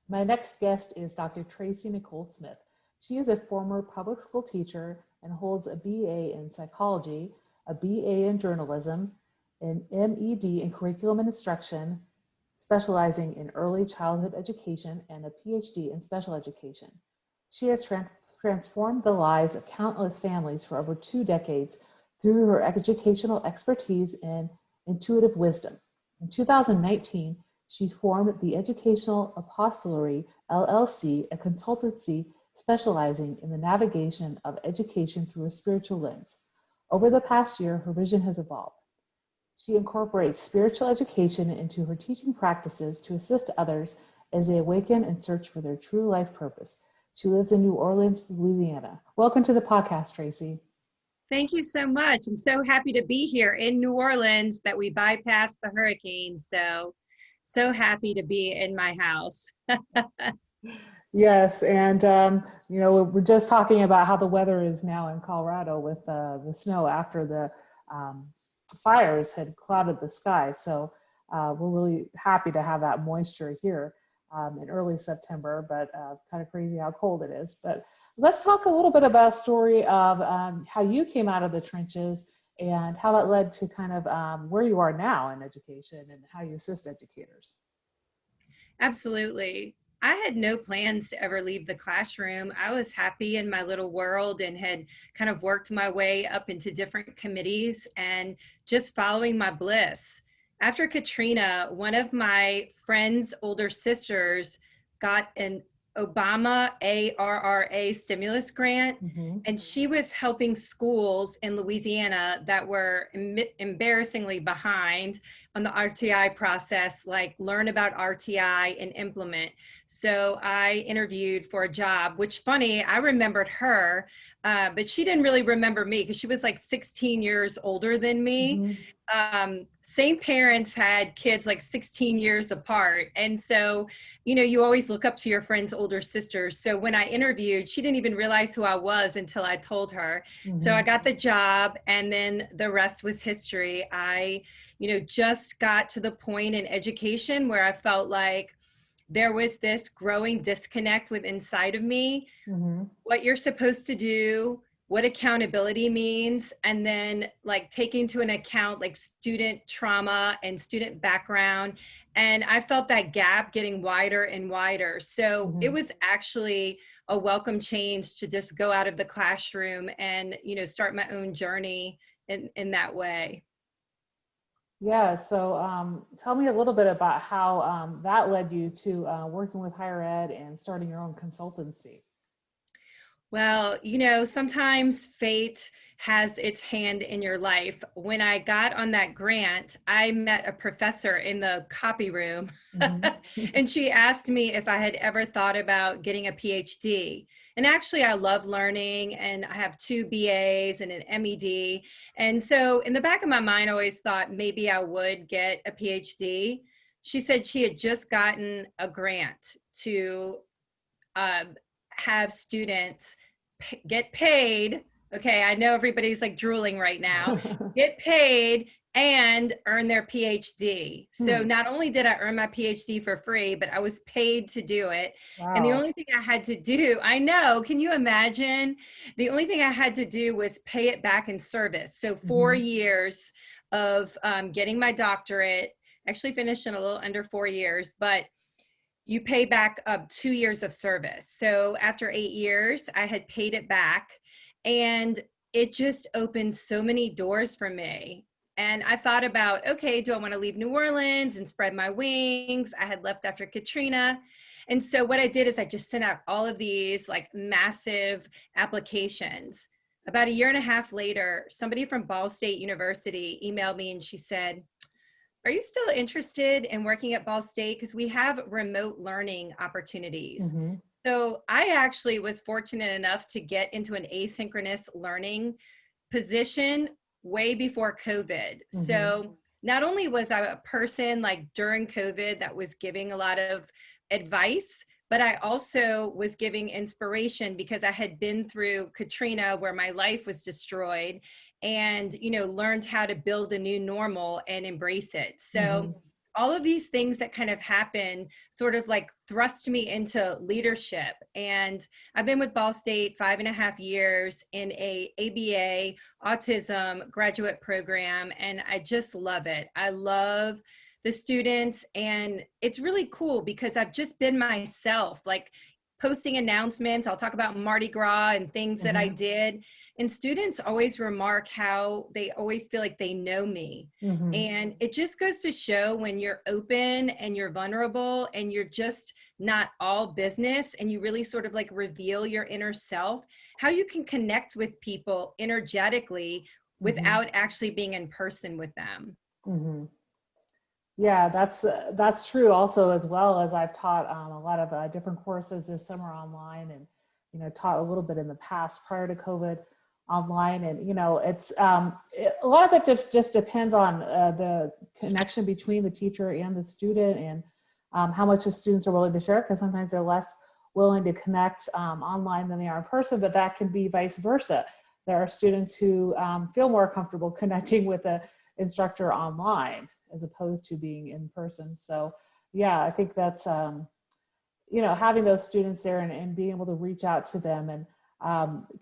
My next guest is Dr. Traci Nicole Smith. She is a former public school teacher and holds a BA in psychology, a BA in journalism, an MED in curriculum and instruction, specializing in early childhood education, and a PhD in special education. She has transformed the lives of countless families for over 2 decades through her educational expertise and intuitive wisdom. In 2019, she formed the Educational Apostolary LLC, a consultancy specializing in the navigation of education through a spiritual lens. Over the past year, her vision has evolved. She incorporates spiritual education into her teaching practices to assist others as they awaken and search for their true life purpose. She lives in New Orleans, Louisiana. Welcome to the podcast, Traci. Thank you so much. I'm so happy to be here in New Orleans that we bypassed the hurricane. So happy to be in my house. Yes, and we're just talking about how the weather is now in Colorado with the snow after the fires had clouded the sky. So we're really happy to have that moisture here in early September, but kind of crazy how cold it is. But let's talk a little bit about a story of how you came out of the trenches and how that led to kind of where you are now in education and how you assist educators. Absolutely. I had no plans to ever leave the classroom. I was happy in my little world and had kind of worked my way up into different committees and just following my bliss. After Katrina, one of my friend's older sisters got an Obama ARRA stimulus grant, and she was helping schools in Louisiana that were embarrassingly behind on the RTI process, like learn about RTI and implement. So I interviewed for a job, which funny, I remembered her, but she didn't really remember me because she was like 16 years older than me. Same parents had kids like 16 years apart. And so, you always look up to your friend's older sisters. So when I interviewed, she didn't even realize who I was until I told her. So I got the job, and then the rest was history. I, just got to the point in education where I felt like there was this growing disconnect with inside of me, what you're supposed to do, what accountability means, and then like taking into an account like student trauma and student background. And I felt that gap getting wider and wider. So it was actually a welcome change to just go out of the classroom and, start my own journey in that way. Yeah, so tell me a little bit about how that led you to working with higher ed and starting your own consultancy. Well, sometimes fate has its hand in your life. When I got on that grant, I met a professor in the copy room, and she asked me if I had ever thought about getting a PhD. And actually, I love learning, and I have 2 BAs and an MED. And so in the back of my mind, I always thought maybe I would get a PhD. She said she had just gotten a grant to have students get paid. Okay, I know everybody's like drooling right now. Get paid and earn their PhD. So not only did I earn my PhD for free, but I was paid to do it. Wow. And the only thing I had to do, I know, can you imagine? The only thing I had to do was pay it back in service. So 4 years of getting my doctorate, actually finished in a little under 4 years, but you pay back 2 years of service. So after 8 years, I had paid it back, and it just opened so many doors for me. And I thought about, okay, do I want to leave New Orleans and spread my wings? I had left after Katrina. And so what I did is I just sent out all of these like massive applications. About 1.5 years later, somebody from Ball State University emailed me, and she said, "Are you still interested in working at Ball State? Because we have remote learning opportunities." So I actually was fortunate enough to get into an asynchronous learning position way before COVID. So not only was I a person like during COVID that was giving a lot of advice, but I also was giving inspiration because I had been through Katrina where my life was destroyed, and, learned how to build a new normal and embrace it. So all of these things that kind of happen sort of like thrust me into leadership. And I've been with Ball State 5.5 years in a ABA autism graduate program, and I just love it. I love the students, and it's really cool because I've just been myself, like posting announcements. I'll talk about Mardi Gras and things that I did. And students always remark how they always feel like they know me. And it just goes to show when you're open and you're vulnerable and you're just not all business and you really sort of like reveal your inner self, how you can connect with people energetically without actually being in person with them. Yeah, that's true also, as well as I've taught a lot of different courses this summer online, and taught a little bit in the past prior to COVID online. And it's a lot of it just depends on the connection between the teacher and the student, and how much the students are willing to share, because sometimes they're less willing to connect online than they are in person, but that can be vice versa. There are students who feel more comfortable connecting with the instructor online as opposed to being in person. So yeah, I think that's, having those students there, and being able to reach out to them. And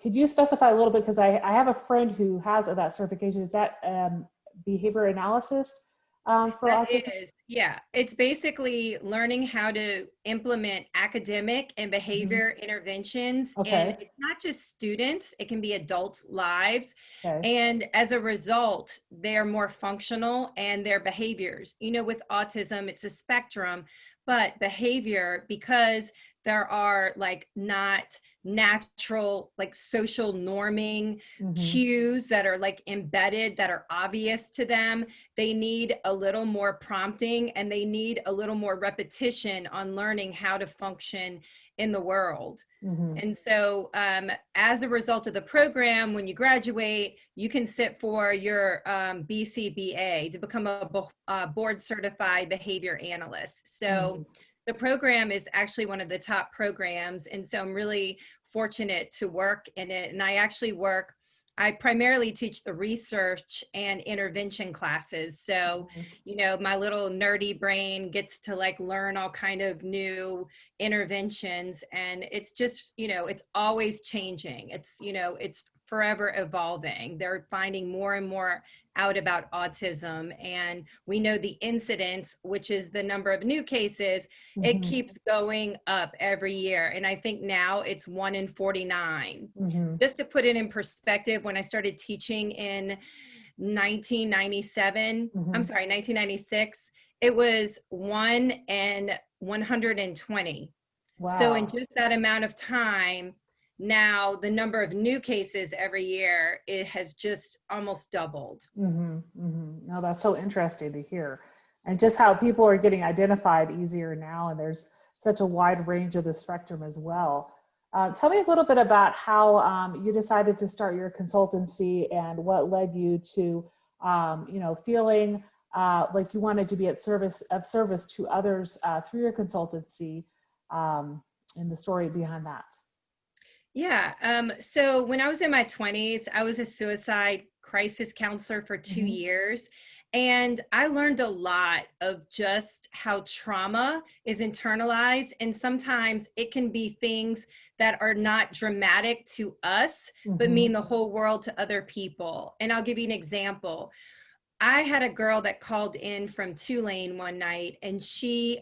could you specify a little bit, because I have a friend who has that certification. Is that behavior analysis for That autism? is, yeah. It's basically learning how to implement academic and behavior interventions. And Okay. it's not just students, it can be adults' lives. Okay. And as a result, they're more functional and their behaviors. With autism, it's a spectrum, but behavior, because there are like not natural, like social norming cues that are like embedded, that are obvious to them. They need a little more prompting, and they need a little more repetition on learning how to function in the world. And so as a result of the program, when you graduate, you can sit for your BCBA to become a board certified behavior analyst. So the program is actually one of the top programs. And so I'm really fortunate to work in it. And I primarily teach the research and intervention classes. So, my little nerdy brain gets to like learn all kind of new interventions. And it's just, it's always changing. It's forever evolving. They're finding more and more out about autism. And we know the incidence, which is the number of new cases, it keeps going up every year. And I think now it's 1 in 49. Just to put it in perspective, when I started teaching in 1996, it was 1 in 120. Wow. So in just that amount of time, now the number of new cases every year, it has just almost doubled. No, that's so interesting to hear. And just how people are getting identified easier now, and there's such a wide range of the spectrum as well. Tell me a little bit about how you decided to start your consultancy, and what led you to, feeling like you wanted to be of service to others through your consultancy, and the story behind that. Yeah. So when I was in my 20s, I was a suicide crisis counselor for 2 years. And I learned a lot of just how trauma is internalized. And sometimes it can be things that are not dramatic to us, but mean the whole world to other people. And I'll give you an example. I had a girl that called in from Tulane one night, and she,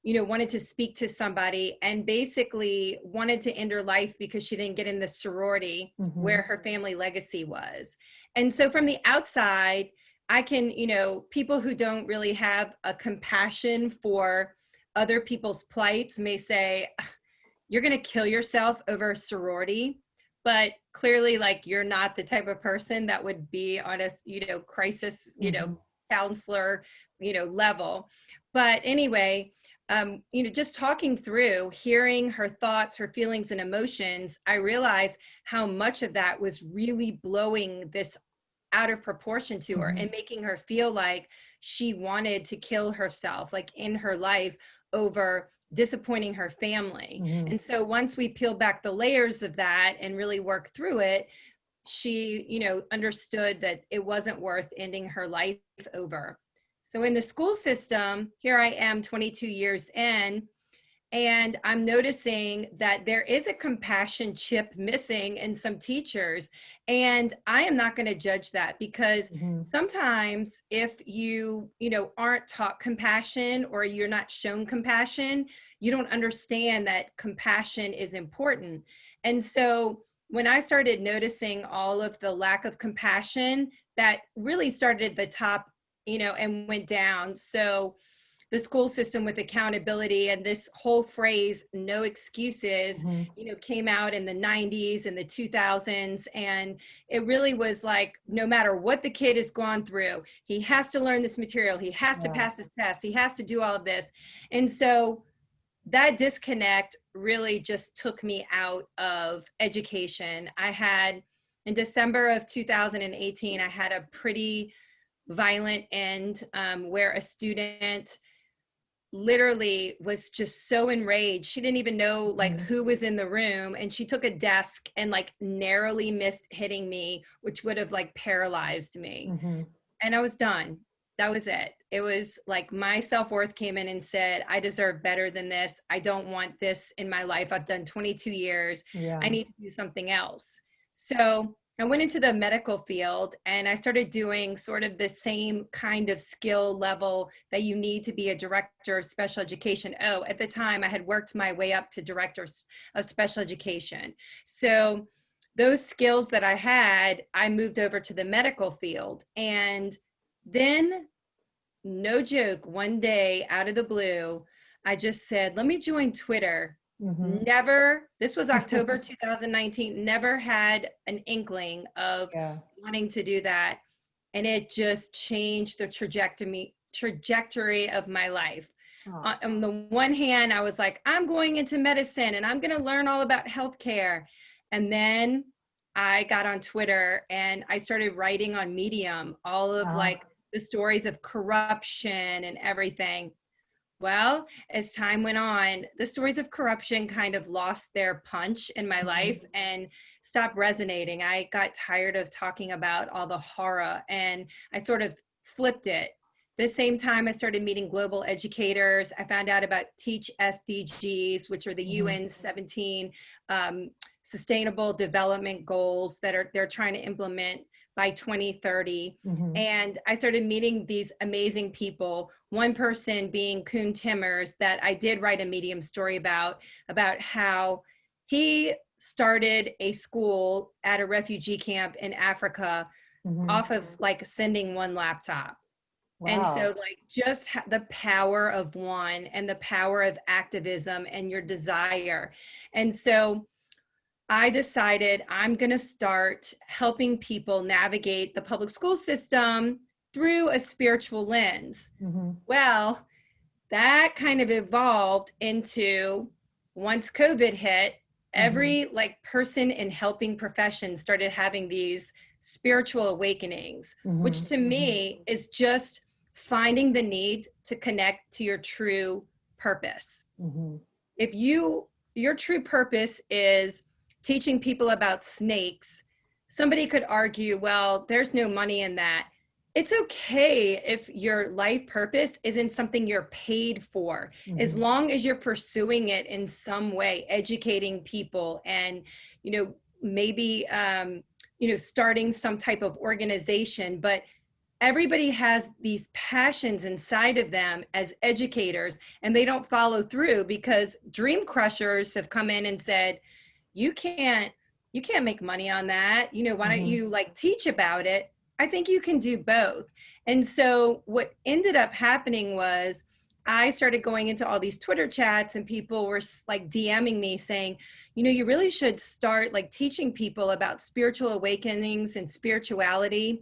wanted to speak to somebody, and basically wanted to end her life because she didn't get in the sorority where her family legacy was. And so from the outside, I can, people who don't really have a compassion for other people's plights may say, you're going to kill yourself over a sorority. But clearly, like, you're not the type of person that would be on a, crisis, counselor, level. But anyway, just talking through, hearing her thoughts, her feelings and emotions, I realized how much of that was really blowing this out of proportion to her and making her feel like she wanted to kill herself, like in her life, over disappointing her family. And so once we peel back the layers of that and really work through it, she, understood that it wasn't worth ending her life over. So in the school system, here I am 22 years in, and I'm noticing that there is a compassion chip missing in some teachers. And I am not going to judge that, because Mm-hmm. sometimes if aren't taught compassion, or you're not shown compassion, you don't understand that compassion is important. And so when I started noticing all of the lack of compassion, that really started at the top, and went down. So the school system with accountability, and this whole phrase no excuses, Mm-hmm. came out in the 90s and the 2000s. And it really was like, no matter what the kid has gone through, he has to learn this material, he has to Yeah. pass this test, he has to do all of this. And so that disconnect really just took me out of education. I had, in December of 2018, I had a pretty violent end, where a student literally was just so enraged. She didn't even know like Mm-hmm. who was in the room, and she took a desk and like narrowly missed hitting me, which would have like paralyzed me. Mm-hmm. And I was done. That was it. It was like my self-worth came in and said, I deserve better than this. I don't want this in my life. I've done 22 years. Yeah. I need to do something else. So I went into the medical field, and I started doing sort of the same kind of skill level that you need to be a director of special education. Oh, at the time I had worked my way up to director of special education. So those skills that I had, I moved over to the medical field. And then, no joke, one day out of the blue, I just said, let me join Twitter. Mm-hmm. Never, this was October 2019, never had an inkling of Yeah. wanting to do that. And it just changed the trajectory of my life. Oh. On the one hand, I was like, I'm going into medicine and I'm going to learn all about healthcare. And then I got on Twitter and I started writing on Medium, all of Uh-huh. like the stories of corruption and everything. Well, as time went on, the stories of corruption kind of lost their punch in my Mm-hmm. life and stopped resonating. I got tired of talking about all the horror, and I sort of flipped it. The same time I started meeting global educators, I found out about Teach SDGs, which are the Mm-hmm. UN 17 sustainable development goals that they're trying to implement by 2030. Mm-hmm. And I started meeting these amazing people, one person being Kuhn Timmers, that I did write a Medium story about how he started a school at a refugee camp in Africa Mm-hmm. off of like sending one laptop. And so Wow. like just the power of one, and the power of activism and your desire. And so I decided I'm going to start helping people navigate the public school system through a spiritual lens. Mm-hmm. Well, that kind of evolved into, once COVID hit, Mm-hmm. every like person in helping professions started having these spiritual awakenings, which Mm-hmm. to me is just finding the need to connect to your true purpose. Mm-hmm. If your true purpose is teaching people about snakes, somebody could argue, well, there's no money in that. It's okay if your life purpose isn't something you're paid for, as Mm-hmm. long as you're pursuing it in some way, educating people, and maybe starting some type of organization. But everybody has these passions inside of them as educators, and they don't follow through because dream crushers have come in and said, you can't make money on that. Why don't Mm-hmm. you like teach about it? I think you can do both. And so what ended up happening was I started going into all these Twitter chats, and people were like DMing me saying, you really should start like teaching people about spiritual awakenings and spirituality.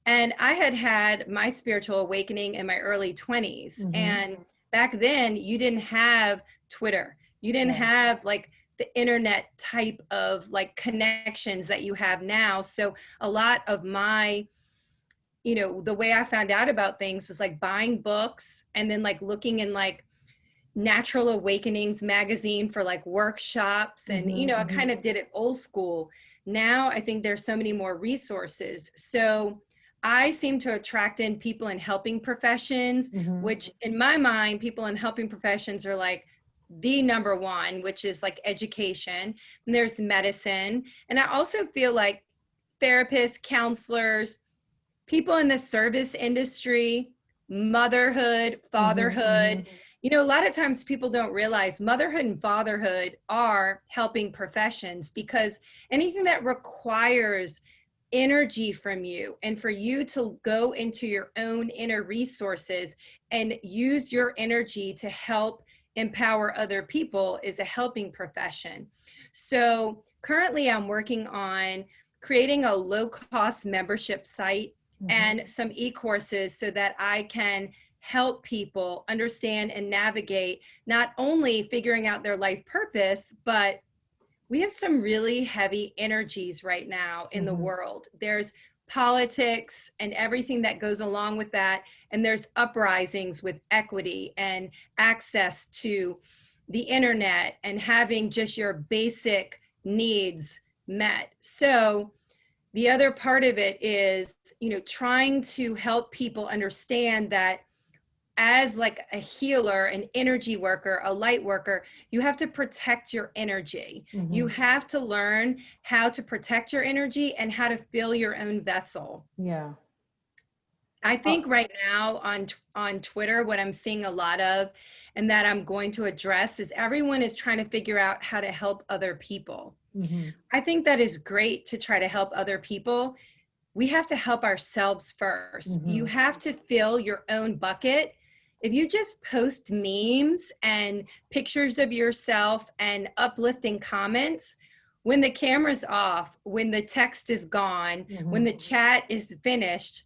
And I had had my spiritual awakening in my early 20s. Mm-hmm. And back then, you didn't have Twitter. You didn't Yeah. have like the internet type of like connections that you have now. So a lot of my, the way I found out about things was like buying books, and then like looking in like Natural Awakenings magazine for like workshops. And, Mm-hmm. I Mm-hmm. kind of did it old school. Now I think there's so many more resources. So I seem to attract in people in helping professions, which in my mind, people in helping professions are like the number one, which is like education. And there's medicine. And I also feel like therapists, counselors, people in the service industry, motherhood, fatherhood. You know, a lot of times people don't realize motherhood and fatherhood are helping professions, because anything that requires energy from you and for you to go into your own inner resources and use your energy to help empower other people is a helping profession. So currently I'm working on creating a low-cost membership site and some e-courses so that I can help people understand and navigate not only figuring out their life purpose, but we have some really heavy energies right now in the world. There's politics and everything that goes along with that. And there's uprisings with equity and access to the internet and having just your basic needs met. So the other part of it is, you know, trying to help people understand that as like a healer, an energy worker, a light worker, you have to protect your energy. You have to learn how to protect your energy and how to fill your own vessel. Yeah. I think right now on Twitter, what I'm seeing a lot of and that I'm going to address is everyone is trying to figure out how to help other people. I think that is great to try to help other people. We have to help ourselves first. You have to fill your own bucket. If you just post memes and pictures of yourself and uplifting comments, when the camera's off, when the text is gone, when the chat is finished,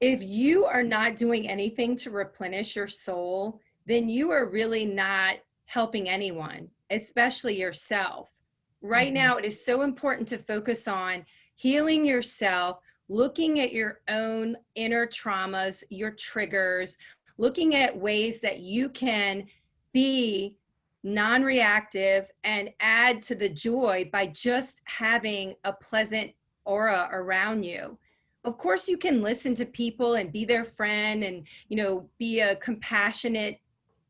if you are not doing anything to replenish your soul, then you are really not helping anyone, especially yourself. Right now, it is so important to focus on healing yourself, looking at your own inner traumas, your triggers, looking at ways that you can be non-reactive and add to the joy by just having a pleasant aura around you. Of course, you can listen to people and be their friend and, you know, be a compassionate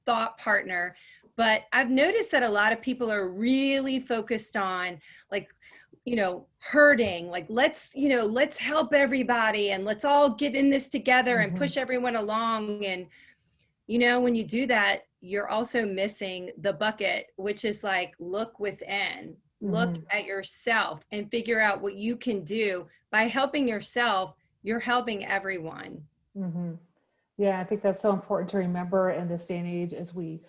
thought partner. But I've noticed that a lot of people are really focused on like, you know, hurting, like, let's help everybody and let's all get in this together and push everyone along. And, you know, when you do that, you're also missing the bucket, which is like, look within, look at yourself and figure out what you can do. By helping yourself, you're helping everyone. Yeah, I think that's so important to remember in this day and age as we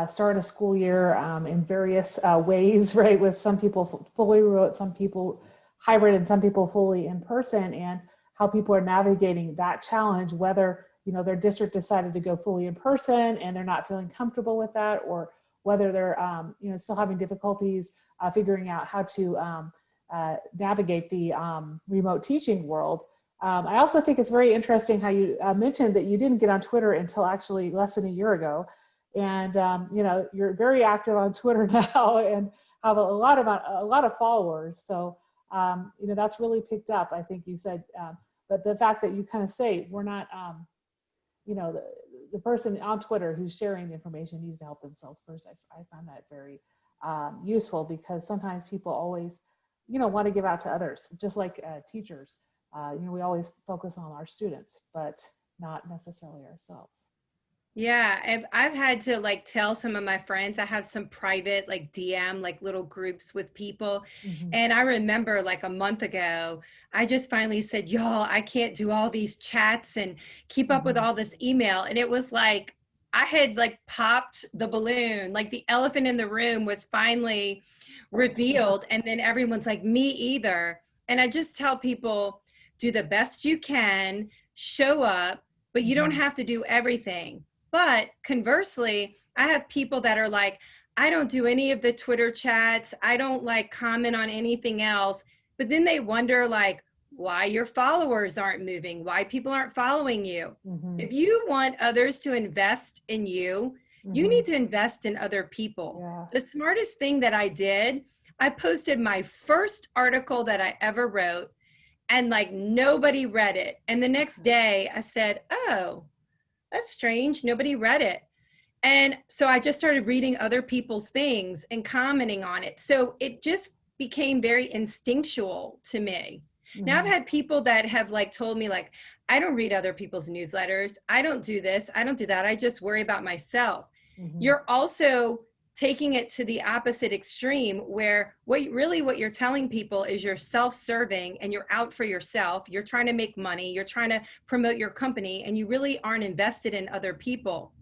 start a school year in various ways, right? With some people fully remote, some people hybrid, and some people fully in person, and how people are navigating that challenge, whether, you know, their district decided to go fully in person and they're not feeling comfortable with that, or whether they're, you know, still having difficulties figuring out how to navigate the remote teaching world. I also think it's very interesting how you mentioned that you didn't get on Twitter until actually less than a year ago. And, you know, you're very active on Twitter now and have a lot of followers. So, you know, that's really picked up, I think you said, but the fact that you kind of say we're not, you know, the person on Twitter who's sharing the information needs to help themselves first. I find that very useful, because sometimes people always, you know, want to give out to others, just like teachers. You know, we always focus on our students, but not necessarily ourselves. Yeah, I've had to like tell some of my friends, I have some private like DM, like little groups with people. And I remember like a month ago, I just finally said, y'all, I can't do all these chats and keep up with all this email. And it was like, I had like popped the balloon, like the elephant in the room was finally revealed. And then everyone's like, me either. And I just tell people, do the best you can, show up, but you don't have to do everything. But conversely, I have people that are like, I don't do any of the Twitter chats. I don't like comment on anything else. But then they wonder like why your followers aren't moving, why people aren't following you. If you want others to invest in you, you need to invest in other people. Yeah. The smartest thing that I did, I posted my first article that I ever wrote. and like nobody read it. And the next day I said, oh, that's strange. Nobody read it. And so I just started reading other people's things and commenting on it. So it just became very instinctual to me. Now I've Mhm. had people that have like told me like, I don't read other people's newsletters. I don't do this. I don't do that. I just worry about myself. Mhm. You're also taking it to the opposite extreme where what you're telling people is you're self-serving and you're out for yourself. You're trying to make money. You're trying to promote your company and you really aren't invested in other people.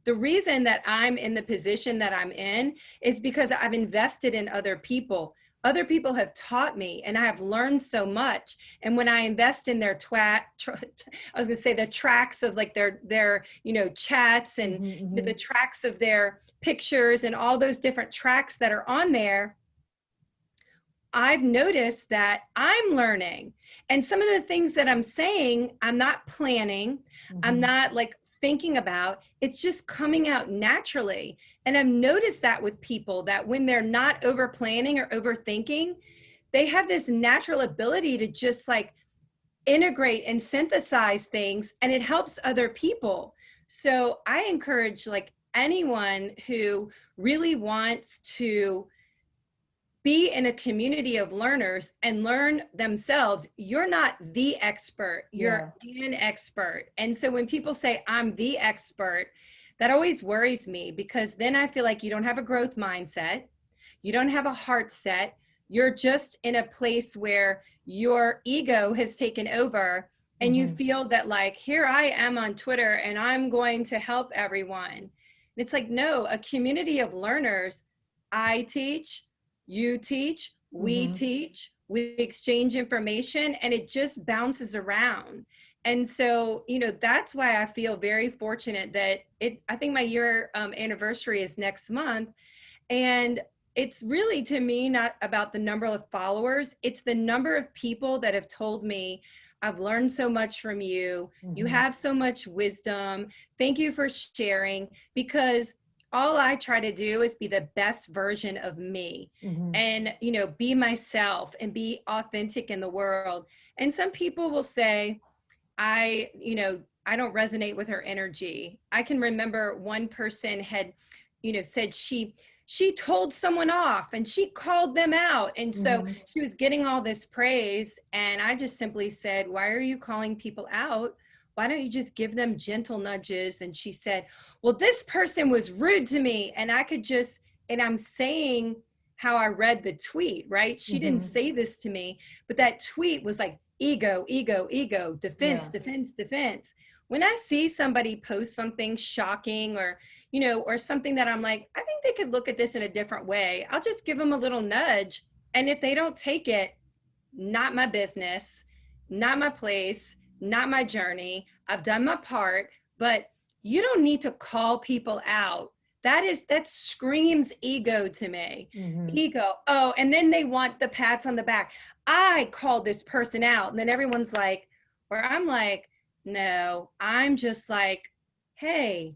The reason that I'm in the position that I'm in is because I've invested in other people. Other people have taught me and I have learned so much. And when I invest in their I was going to say the tracks of like their, chats and Mhm. the Mhm. tracks of their pictures and all those different tracks that are on there, I've noticed that I'm learning. And some of the things that I'm saying, I'm not planning. I'm Mhm. not like thinking about. It's just coming out naturally. And I've noticed that with people that when they're not over planning or overthinking, they have this natural ability to just like integrate and synthesize things and it helps other people. So I encourage like anyone who really wants to be in a community of learners and learn themselves. You're not the expert, you're Yeah. an expert. And so when people say, I'm the expert, that always worries me because then I feel like you don't have a growth mindset, you don't have a heart set, you're just in a place where your ego has taken over and you Mhm. feel that, like, here I am on Twitter and I'm going to help everyone. And it's like, no, a community of learners. I teach, you teach, Mhm. we exchange information, and it just bounces around. And so, that's why I feel very fortunate that I think my year anniversary is next month. And it's really, to me, not about the number of followers. It's the number of people that have told me, I've learned so much from you. You Mhm. have so much wisdom. Thank you for sharing. Because all I try to do is be the best version of me Mhm. and, be myself and be authentic in the world. And some people will say, I don't resonate with her energy. I can remember one person had, said she told someone off and she called them out. And so Mhm. she was getting all this praise. And I just simply said, why are you calling people out? Why don't you just give them gentle nudges? And she said, well, this person was rude to me. And I'm saying how I read the tweet, right? She didn't Mhm. say this to me, but that tweet was like, ego, ego, ego, defense, Yeah. defense, defense. When I see somebody post something shocking or something that I'm like, I think they could look at this in a different way, I'll just give them a little nudge. And if they don't take it, not my business, not my place, not my journey. I've done my part, but you don't need to call people out. That screams ego to me. Mhm. Ego. Oh, and then they want the pats on the back. I called this person out. And then everyone's like, where I'm like, no, I'm just like, hey,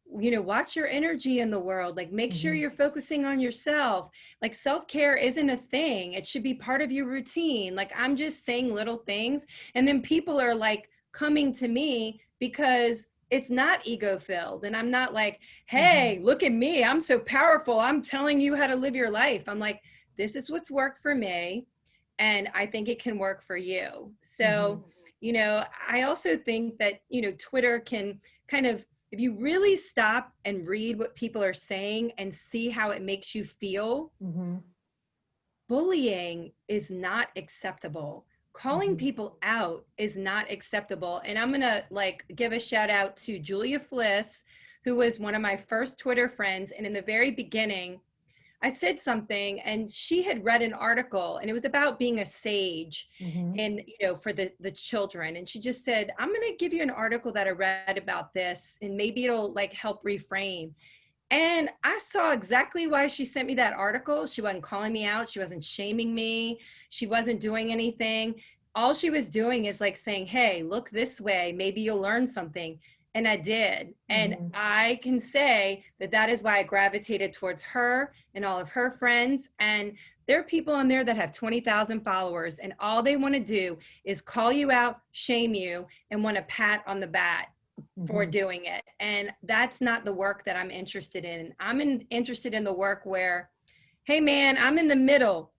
watch your energy in the world. Like, make sure Mhm. you're focusing on yourself. Like, self-care isn't a thing. It should be part of your routine. Like, I'm just saying little things. And then people are like coming to me because it's not ego filled. And I'm not like, Mhm. hey, look at me. I'm so powerful. I'm telling you how to live your life. I'm like, this is what's worked for me. And I think it can work for you. Mhm. So, I also think that, Twitter can kind of, if you really stop and read what people are saying and see how it makes you feel, Mhm. bullying is not acceptable. Calling Mhm. people out is not acceptable. And I'm going to like give a shout out to Julia Fliss, who was one of my first Twitter friends. And in the very beginning, I said something and she had read an article and it was about being a sage Mhm. and, for the children. And she just said, I'm going to give you an article that I read about this and maybe it'll like help reframe. And I saw exactly why she sent me that article. She wasn't calling me out. She wasn't shaming me. She wasn't doing anything. All she was doing is like saying, hey, look this way. Maybe you'll learn something. And I did. And Mhm. I can say that that is why I gravitated towards her and all of her friends. And there are people on there that have 20,000 followers, and all they want to do is call you out, shame you, and want a pat on the back for Mhm. doing it. And that's not the work that I'm interested in. Interested in the work where, hey man, I'm in the middle.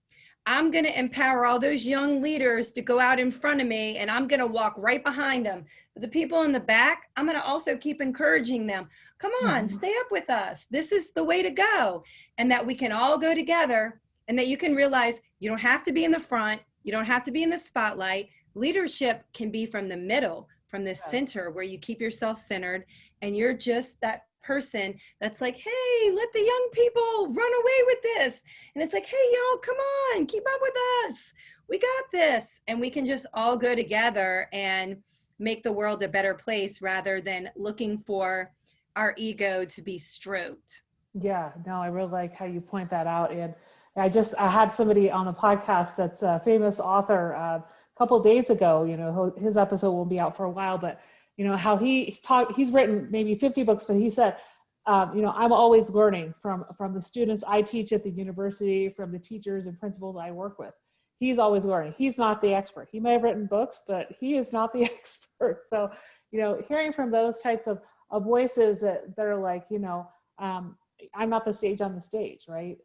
I'm going to empower all those young leaders to go out in front of me, and I'm going to walk right behind them. But the people in the back, I'm going to also keep encouraging them. Come on, Mhm. stay up with us. This is the way to go. And that we can all go together, and that you can realize you don't have to be in the front. You don't have to be in the spotlight. Leadership can be from the middle, from the Yeah. center, where you keep yourself centered and you're just that person that's like, hey, let the young people run away with this. And it's like, hey, y'all, come on, keep up with us. We got this. And we can just all go together and make the world a better place rather than looking for our ego to be stroked. Yeah, no, I really like how you point that out. And I had somebody on the podcast that's a famous author a couple days ago. You know, his episode will be out for a while, but you know how he's written maybe 50 books, but he said, you know, I'm always learning from the students I teach at the university, from the teachers and principals I work with. He's always learning. He's not the expert. He may have written books, but he is not the expert. So, you know, hearing from those types of voices that are like, you know, I'm not the sage on the stage, right?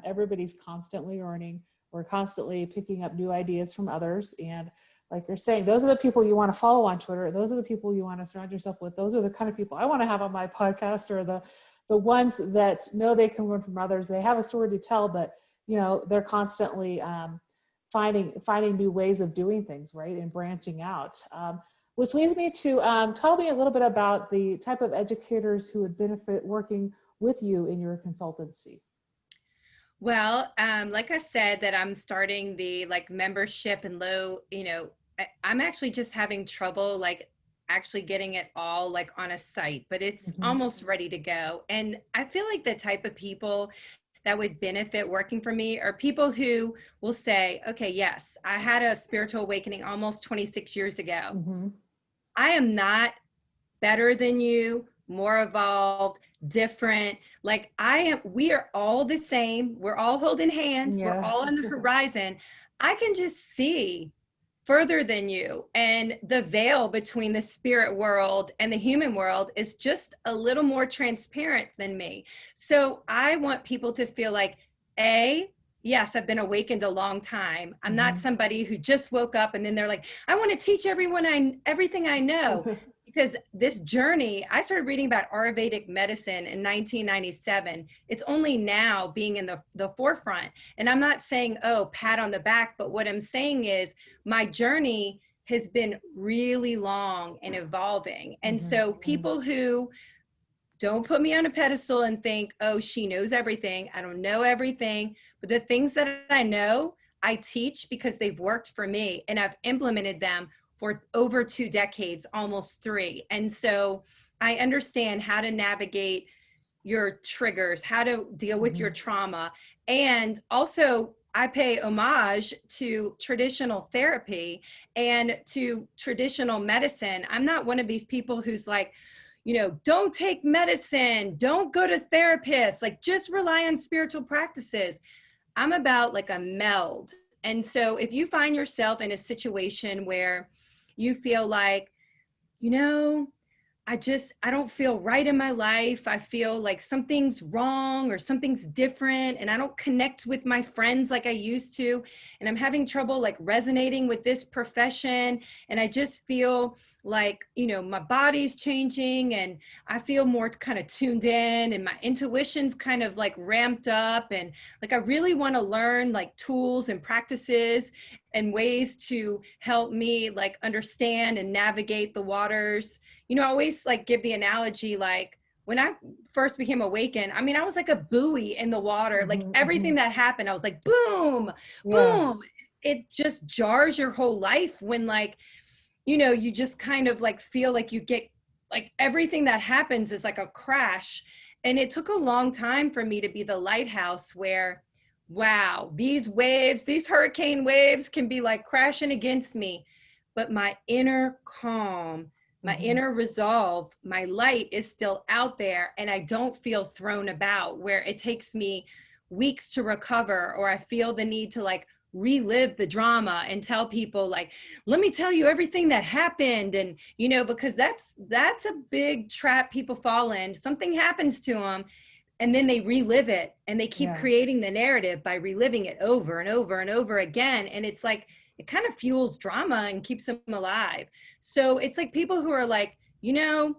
Everybody's constantly learning. We're constantly picking up new ideas from others. And like you're saying, those are the people you want to follow on Twitter. Those are the people you want to surround yourself with. Those are the kind of people I want to have on my podcast, or the ones that know they can learn from others. They have a story to tell, but you know, they're constantly finding new ways of doing things, right? And branching out. Which leads me to tell me a little bit about the type of educators who would benefit working with you in your consultancy. Well, like I said, that I'm starting the like membership and low, I'm actually just having trouble like actually getting it all like on a site, but it's Mm-hmm. almost ready to go. And I feel like the type of people that would benefit working for me are people who will say, okay, yes, I had a spiritual awakening almost 26 years ago. Mm-hmm. I am not better than you, more evolved, different. Like we are all the same. We're all holding hands. We're Yeah. all on the horizon. I can just see further than you. And the veil between the spirit world and the human world is just a little more transparent than me. So I want people to feel like, yes, I've been awakened a long time. I'm not Mm-hmm. somebody who just woke up and then they're like, I want to teach everyone everything I know. Because this journey, I started reading about Ayurvedic medicine in 1997. It's only now being in the forefront. And I'm not saying, oh, pat on the back, but what I'm saying is my journey has been really long and evolving. And Mm-hmm. so people who don't put me on a pedestal and think, oh, she knows everything. I don't know everything. But the things that I know, I teach because they've worked for me and I've implemented them for over 2 decades, almost 3. And so I understand how to navigate your triggers, how to deal with your Mm-hmm. trauma. And also, I pay homage to traditional therapy and to traditional medicine. I'm not one of these people who's like, don't take medicine, don't go to therapists, like just rely on spiritual practices. I'm about like a meld. And so if you find yourself in a situation where you feel like, you know, I don't feel right in my life. I feel like something's wrong or something's different and I don't connect with my friends like I used to. And I'm having trouble like resonating with this profession. And I just feel like, my body's changing and I feel more kind of tuned in and my intuition's kind of like ramped up. And like, I really want to learn like tools and practices and ways to help me like understand and navigate the waters. I always like give the analogy, like when I first became awakened, I mean, I was like a buoy in the water. Like Mm-hmm. Mm-hmm. everything that happened, I was like, boom, Yeah. boom. It just jars your whole life when like, you just kind of like feel like you get like everything that happens is like a crash. And it took a long time for me to be the lighthouse where, wow, these waves, these hurricane waves can be like crashing against me. But my inner calm my inner resolve, my light is still out there, and I don't feel thrown about where it takes me weeks to recover, or I feel the need to like relive the drama and tell people like, let me tell you everything that happened. And, you know, because that's a big trap people fall in. Something happens to them and then they relive it, and they keep creating the narrative by reliving it over and over and over again. And it's like, it kind of fuels drama and keeps them alive. So it's like people who are like, you know,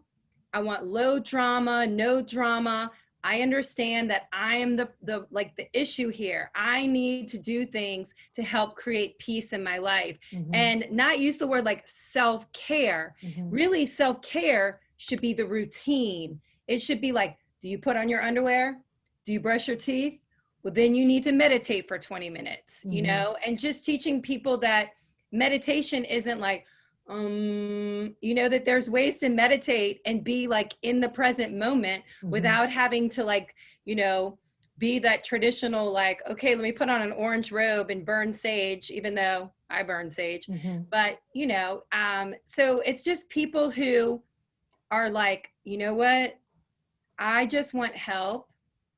I want low drama, no drama. I understand that I am the issue here. I need to do things to help create peace in my life, and not use the word like self-care. Really, self-care should be the routine. It should be like, do you put on your underwear? Do you brush your teeth? Well, then you need to meditate for 20 minutes, you know, and just teaching people that meditation isn't like, you know, that there's ways to meditate and be like in the present moment without having to like, you know, be that traditional, like, okay, let me put on an orange robe and burn sage, even though I burn sage. But, you know, so it's just people who are like, you know what? I just want help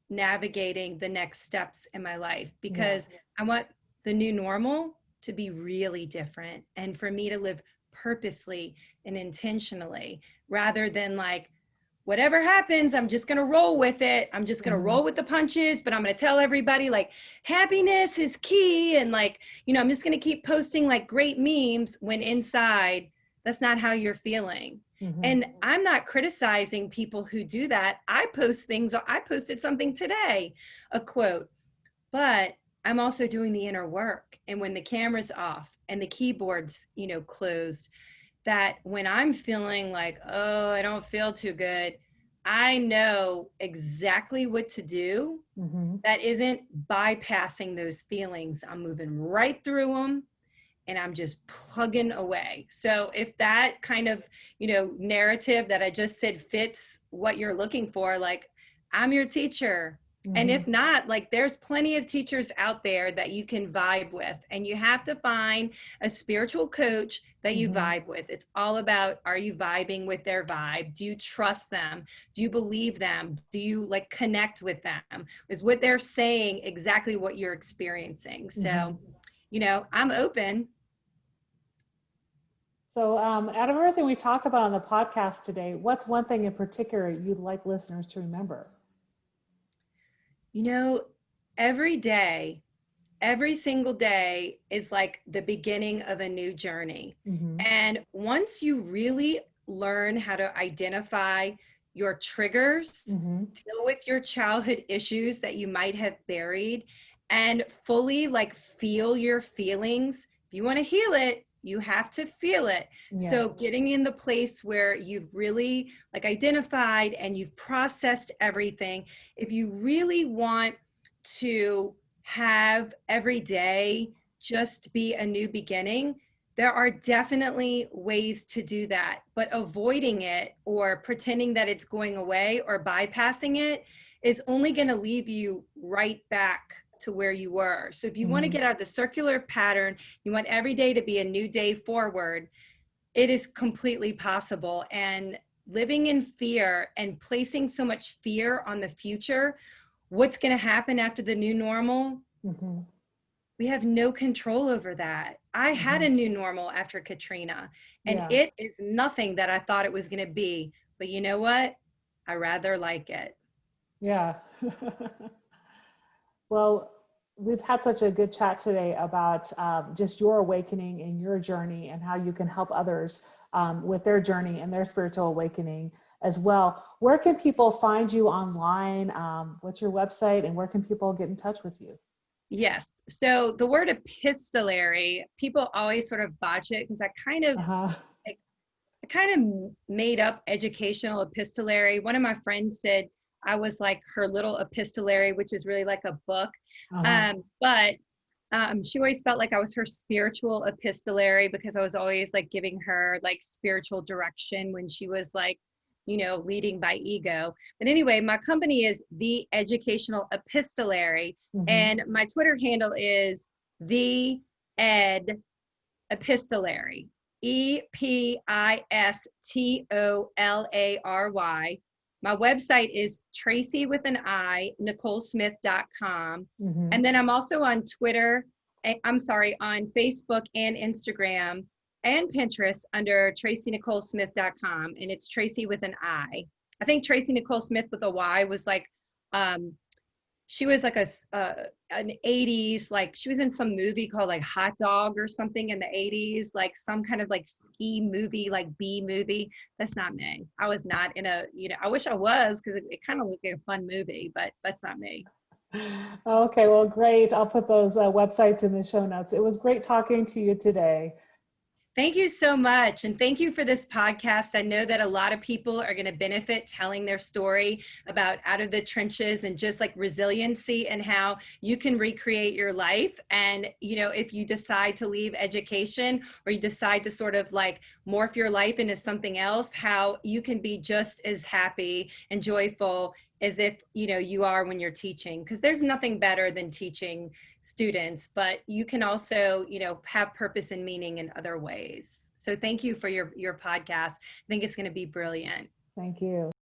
navigating the next steps in my life, because I want the new normal to be really different, and for me to live purposely and intentionally, rather than like, whatever happens, I'm just going to roll with it. I'm just going to roll with the punches, but I'm going to tell everybody like happiness is key. And like, you know, I'm just going to keep posting like great memes when inside that's not how you're feeling. And I'm not criticizing people who do that. I post things. I posted something today, a quote, but I'm also doing the inner work. And when the camera's off and the keyboard's, you know, closed, that when I'm feeling like, oh, I don't feel too good, I know exactly what to do. That isn't bypassing those feelings. I'm moving right through them, and I'm just plugging away. So if that kind of, you know, narrative that I just said fits what you're looking for, like, I'm your teacher. And if not, like, there's plenty of teachers out there that you can vibe with, and you have to find a spiritual coach that you vibe with. It's all about, are you vibing with their vibe? Do you trust them? Do you believe them? Do you like connect with them? Is what they're saying exactly what you're experiencing? So, you know, I'm open. So out of everything we talked about on the podcast today, what's one thing in particular you'd like listeners to remember? You know, every day, every single day is like the beginning of a new journey. And once you really learn how to identify your triggers, deal with your childhood issues that you might have buried, and fully like feel your feelings. If you want to heal it, you have to feel it. So getting in the place where you've really like identified and you've processed everything, if you really want to have every day just be a new beginning, there are definitely ways to do that, but avoiding it or pretending that it's going away or bypassing it is only going to leave you right back to where you were. So if you want to get out of the circular pattern, you want every day to be a new day forward, it is completely possible. And living in fear and placing so much fear on the future, what's going to happen after the new normal, we have no control over that. I had a new normal after Katrina, and it is nothing that I thought it was going to be. But you know what? I rather like it. Yeah. Well, we've had such a good chat today about just your awakening and your journey, and how you can help others with their journey and their spiritual awakening as well. Where can people find you online? What's your website, and where can people get in touch with you? Yes. So the word epistolary, people always sort of botch it, because I kind of made up educational epistolary. One of my friends said I was like her little epistolary, which is really like a book. But she always felt like I was her spiritual epistolary, because I was always like giving her like spiritual direction when she was like, you know, leading by ego. But anyway, my company is The Educational Epistolary, and my Twitter handle is The Ed Epistolary. EPISTOLARY. My website is Traci with an I, NicoleSmith.com. Mm-hmm. And then I'm also on Twitter, on Facebook and Instagram and Pinterest under TraciNicoleSmith.com. And it's Traci with an I. I think Traci Nicole Smith with a Y was like, she was like an 80s, like she was in some movie called like Hot Dog or something in the 80s, like some kind of like ski movie, like B movie. That's not me. I was not in a, I wish I was, because it kind of looked like a fun movie, but that's not me. Okay, well, great. I'll put those websites in the show notes. It was great talking to you today. Thank you so much. And thank you for this podcast. I know that a lot of people are going to benefit telling their story about out of the trenches and just like resiliency and how you can recreate your life. And, if you decide to leave education or you decide to sort of like morph your life into something else, how you can be just as happy and joyful as if, you are when you're teaching, because there's nothing better than teaching students, but you can also, have purpose and meaning in other ways. So thank you for your podcast. I think it's going to be brilliant. Thank you.